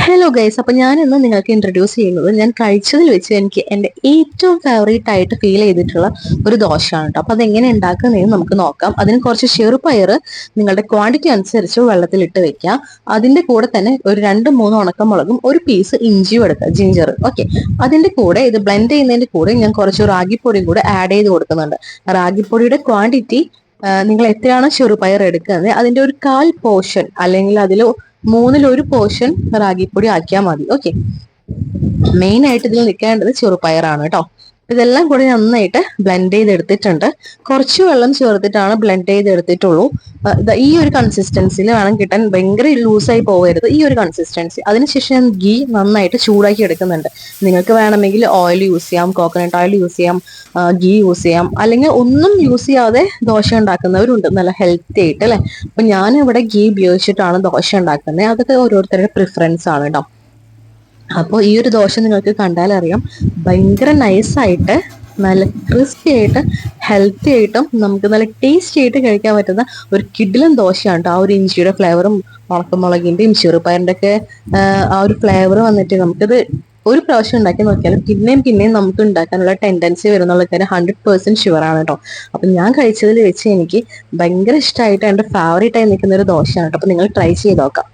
Hello guys, അപ്പൊ ഞാൻ ഇന്ന് നിങ്ങൾക്ക് ഇൻട്രൊഡ്യൂസ് ചെയ്യുന്നത് ഞാൻ കഴിച്ചതിൽ വെച്ച് എനിക്ക് എൻ്റെ ഏറ്റവും ഫേവറേറ്റ് ആയിട്ട് ഫീൽ ചെയ്തിട്ടുള്ള ഒരു ദോശയാണ് കേട്ടോ. അപ്പൊ അതെങ്ങനെ ഉണ്ടാക്കുന്നതെന്ന് നമുക്ക് നോക്കാം. അതിന് കുറച്ച് ചെറുപയർ നിങ്ങളുടെ ക്വാണ്ടിറ്റി അനുസരിച്ച് വെള്ളത്തിലിട്ട് വെക്കാം. അതിന്റെ കൂടെ തന്നെ ഒരു 2-3 ഉണക്കമുളകും ഒരു പീസ് ഇഞ്ചിയും എടുക്കുക, ജിഞ്ചർ. ഓക്കെ, അതിന്റെ കൂടെ ഇത് ബ്ലെൻഡ് ചെയ്യുന്നതിന്റെ കൂടെ ഞാൻ കുറച്ച് റാഗിപ്പൊടിയും കൂടെ ആഡ് ചെയ്ത് കൊടുക്കുന്നുണ്ട്. റാഗിപ്പൊടിയുടെ ക്വാണ്ടിറ്റി നിങ്ങൾ എത്രയാണോ ചെറുപയർ എടുക്കുന്നത് അതിന്റെ ഒരു 1/4 പോർഷൻ അല്ലെങ്കിൽ അതിൽ 1/3 പോർഷൻ റാഗിപ്പൊടി ആക്കിയാൽ മതി. ഓക്കെ, മെയിൻ ആയിട്ട് ഇതിൽ നിൽക്കേണ്ടത് ചെറുപയറാണ് കേട്ടോ. ഇതെല്ലാം കൂടി നന്നായിട്ട് ബ്ലെൻഡ് ചെയ്തെടുത്തിട്ടുണ്ട്. കുറച്ച് വെള്ളം ചേർത്തിട്ടാണ് ബ്ലെൻഡ് ചെയ്തെടുത്തിട്ടുള്ളൂ. ഈ ഒരു കൺസിസ്റ്റൻസിയിൽ വേണം കിട്ടാൻ, ഭയങ്കര ലൂസായി പോകരുത്, ഈ ഒരു കൺസിസ്റ്റൻസി. അതിനുശേഷം ഞാൻ ഗീ നന്നായിട്ട് ചൂടാക്കി എടുക്കുന്നുണ്ട്. നിങ്ങൾക്ക് വേണമെങ്കിൽ ഓയിൽ യൂസ് ചെയ്യാം, കോക്കനട്ട് ഓയിൽ യൂസ് ചെയ്യാം, ഗീ യൂസ് ചെയ്യാം, അല്ലെങ്കിൽ ഒന്നും യൂസ് ചെയ്യാതെ ദോശ ഉണ്ടാക്കുന്നവരുണ്ട് നല്ല ഹെൽത്തി ആയിട്ട്, അല്ലെ. അപ്പൊ ഞാൻ ഇവിടെ ഗീ ഉപയോഗിച്ചിട്ടാണ് ദോശ ഉണ്ടാക്കുന്നത്. അതൊക്കെ ഓരോരുത്തരുടെ പ്രിഫറൻസ് ആണ് കേട്ടോ. അപ്പോൾ ഈ ഒരു ദോശ നിങ്ങൾക്ക് കണ്ടാൽ അറിയാം, ഭയങ്കര നൈസായിട്ട് നല്ല ക്രിസ്പി ആയിട്ട് ഹെൽത്തി ആയിട്ടും നമുക്ക് നല്ല ടേസ്റ്റി ആയിട്ട് കഴിക്കാൻ പറ്റുന്ന ഒരു കിടിലൻ ദോശയാണ് കേട്ടോ. ആ ഒരു ഇഞ്ചിയുടെ ഫ്ലേവറും ഉണക്കമുളകിന്റെയും ചെറുപയറിന്റെ ഒക്കെ ആ ഒരു ഫ്ലേവർ വന്നിട്ട് നമുക്കത് ഒരു പ്രാവശ്യം ഉണ്ടാക്കി നോക്കിയാലും പിന്നെയും പിന്നെയും നമുക്ക് ഉണ്ടാക്കാനുള്ള ടെൻഡൻസി വരുന്നുള്ള കാര്യം 100% ഷുവറാണ് കേട്ടോ. അപ്പൊ ഞാൻ കഴിച്ചതിൽ വെച്ച് എനിക്ക് ഭയങ്കര ഇഷ്ടമായിട്ട് എൻ്റെ ഫേവറേറ്റ് ആയി നിൽക്കുന്ന ഒരു ദോശയാണ് കേട്ടോ. അപ്പൊ നിങ്ങൾ ട്രൈ ചെയ്ത് നോക്കാം.